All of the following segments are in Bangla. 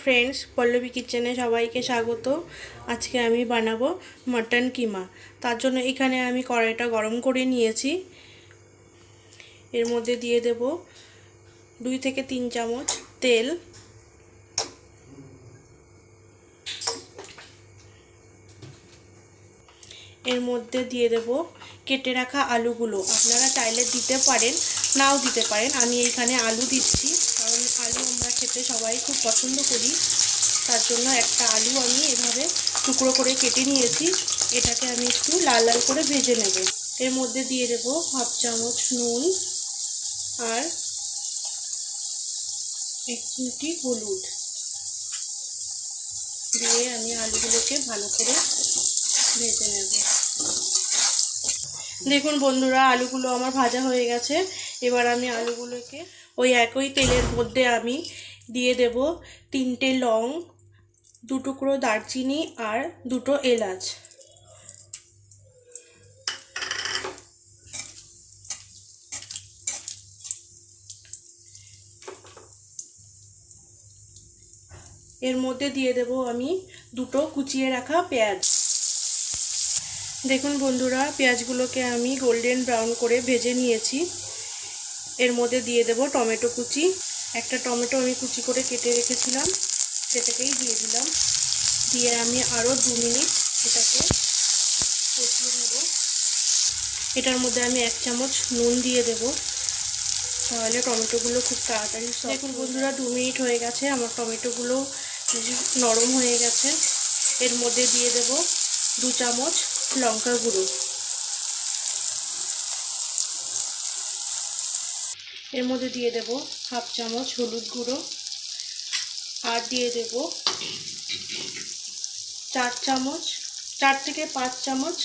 ফ্রেন্ডস, পল্লবী কিচেনে সবাইকে স্বাগত। আজকে আমি বানাবো মাটন কিমা। তার জন্য এখানে আমি কড়াইটা গরম করে নিয়েছি। এর মধ্যে দিয়ে দেব 2 থেকে 3 চামচ তেল। এর মধ্যে দিয়ে দেব কেটে রাখা আলুগুলো। আপনারা চাইলে দিতে পারেন, নাও দিতে পারেন। আমি এখানে আলু দিচ্ছি, কারণ আলু আমরা খেতে সবাই খুব পছন্দ করি। তার জন্য একটা আলু আমি এভাবে টুকরো করে কেটে নিয়েছি। এটাকে আমি একটু লাল লাল করে ভেজে নেব। এর মধ্যে দিয়ে দেব হাফ চামচ নুন আর 1 চিমটি হলুদ দিয়ে আমি আলুগুলোকে ভালো করে ভেজে নেব। দেখুন বন্ধুরা, আলুগুলো আমার ভাজা হয়ে গেছে। এবার আমি আলুগুলোকে ওই একই তেলের মধ্যে আমি দিয়ে দেব 3টে লং, 2 টুকরো দারচিনি আর 2টো এলাচ। এর মধ্যে দিয়ে দেব আমি 2টো কুচিয়ে রাখা পেঁয়াজ। দেখুন বন্ধুরা, পেঁয়াজগুলোকে আমি গোল্ডেন ব্রাউন করে ভেজে নিয়েছি। এর মধ্যে দিয়ে দেব টমেটো কুচি। একটা টমেটো আমি কুচি করে কেটে রেখেছিলাম, সেটাকেই দিয়ে দিলাম। দিয়ে আমি আরও 2 মিনিট এটাকে কষিয়ে নেব। এটার মধ্যে আমি 1 চামচ নুন দিয়ে দেব, তাহলে টমেটোগুলো খুব তাড়াতাড়ি। দেখুন বন্ধুরা, 2 মিনিট হয়ে গেছে, আমার টমেটোগুলো নরম হয়ে গেছে। এর মধ্যে দিয়ে দেব 2 চামচ লঙ্কার গুঁড়ো। এর মধ্যে দিয়ে দেব হাফ চামচ হলুদ গুঁড়ো আর দিয়ে দেব 4 থেকে 5 চামচ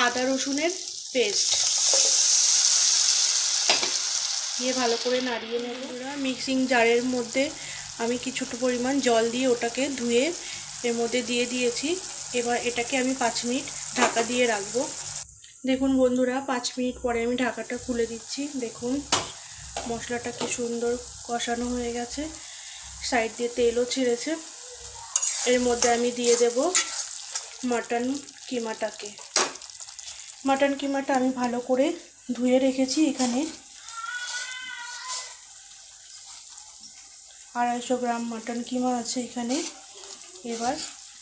আদা রসুনের পেস্ট দিয়ে ভালো করে নাড়িয়ে নেব। মিক্সিং জারের মধ্যে আমি কিছুটা পরিমাণ জল দিয়ে ওটাকে ধুয়ে এর মধ্যে দিয়ে দিয়েছি। এবার এটাকে আমি 5 মিনিট ঢাকা দিয়ে রাখবো। দেখুন বন্ধুরা, 5 মিনিট পরে আমি ঢাকাটা খুলে দিচ্ছি। দেখুন মশলাটা কি সুন্দর কষানো হয়ে গেছে, সাইড দিয়ে তেলও ছেড়েছে। এর মধ্যে আমি দিয়ে দেব মাটন কিমাটাকে। মাটন কিমাটা আমি ভালো করে ধুয়ে রেখেছি। এখানে 250 গ্রাম মাটন কিমা আছে এখানে। এবার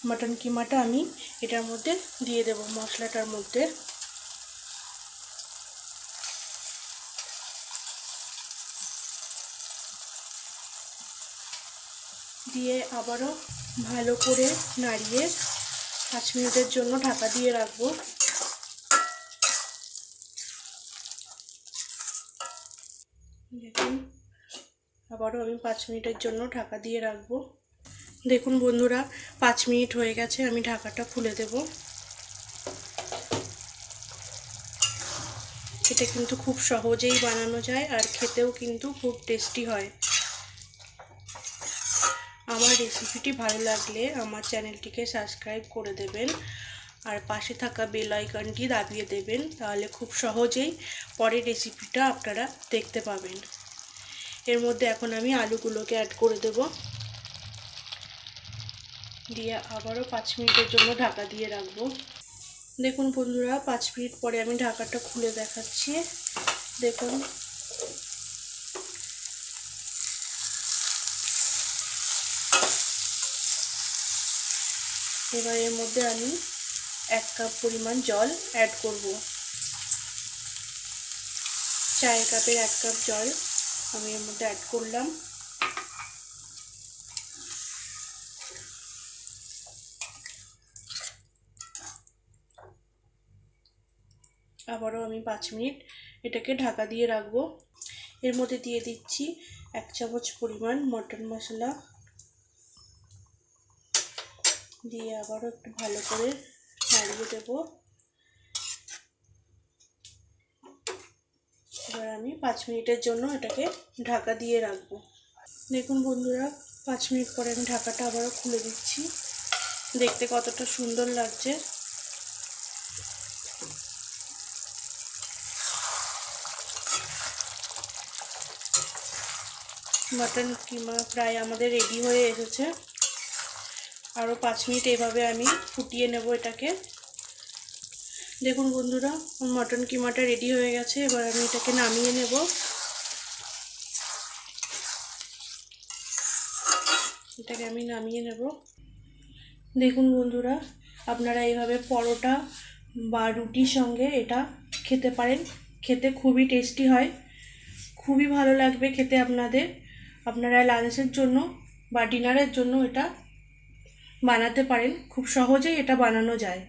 মাটন কিমাটা আমি এটার মধ্যে দিয়ে দেব, মশলাটার মধ্যে। দিয়ে আবারও ভালো করে নাড়িয়ে 5 মিনিটের জন্য ঢাকা দিয়ে রাখবো। দেখুন আবারও আমি 5 মিনিটের জন্য ঢাকা দিয়ে রাখবো। দেখুন বন্ধুরা, 5 মিনিট হয়ে গেছে, আমি ঢাকাটা খুলে দেব। এটা কিন্তু খুব সহজেই বানানো যায় আর খেতেও কিন্তু খুব টেস্টি হয়। আমার রেসিপিটি ভালো লাগলে আমার চ্যানেলটিকে সাবস্ক্রাইব করে দেবেন আর পাশে থাকা বেল আইকনটি দাবিয়ে দেবেন, তাহলে খুব সহজেই পরের রেসিপিটা আপনারা দেখতে পাবেন। এর মধ্যে এখন আমি আলুগুলোকে অ্যাড করে দেব, দিয়ে আবারও 5 মিনিটের জন্য ঢাকা দিয়ে রাখবো। দেখুন বন্ধুরা, 5 মিনিট পরে আমি ঢাকাটা খুলে দেখাচ্ছি। দেখুন এবার এর মধ্যে আমি 1 কাপ পরিমাণ জল অ্যাড করব। চায়ের কাপের 1 কাপ জল আমি এর মধ্যে অ্যাড করলাম। আবারও আমি 5 মিনিট এটাকে ঢাকা দিয়ে রাখবো। এর মধ্যে দিয়ে দিচ্ছি 1 চামচ পরিমাণ মটন মশলা, দিয়ে আবারও একটু ভালো করে নাড়িয়ে দেব। এবার আমি 5 মিনিটের জন্য এটাকে ঢাকা দিয়ে রাখবো। দেখুন বন্ধুরা, 5 মিনিট পরে আমি ঢাকাটা আবারও খুলে দিচ্ছি। দেখতে কতটা সুন্দর লাগছে। মাটন কিমা প্রায় আমাদের রেডি হয়ে এসেছে। আরও 5 মিনিট এভাবে আমি ফুটিয়ে নেব এটাকে। দেখুন বন্ধুরা, মাটন কিমাটা রেডি হয়ে গেছে। এবার আমি এটাকে নামিয়ে নেব। এটাকে আমি নামিয়ে নেব। দেখুন বন্ধুরা, আপনারা এইভাবে পরোটা বা রুটির সঙ্গে এটা খেতে পারেন। খেতে খুবই টেস্টি হয়, খুবই ভালো লাগবে খেতে আপনাদের। আপনারা লাঞ্চের জন্য বা ডিনারের জন্য এটা বানাতে পারেন, খুব সহজেই এটা বানানো যায়।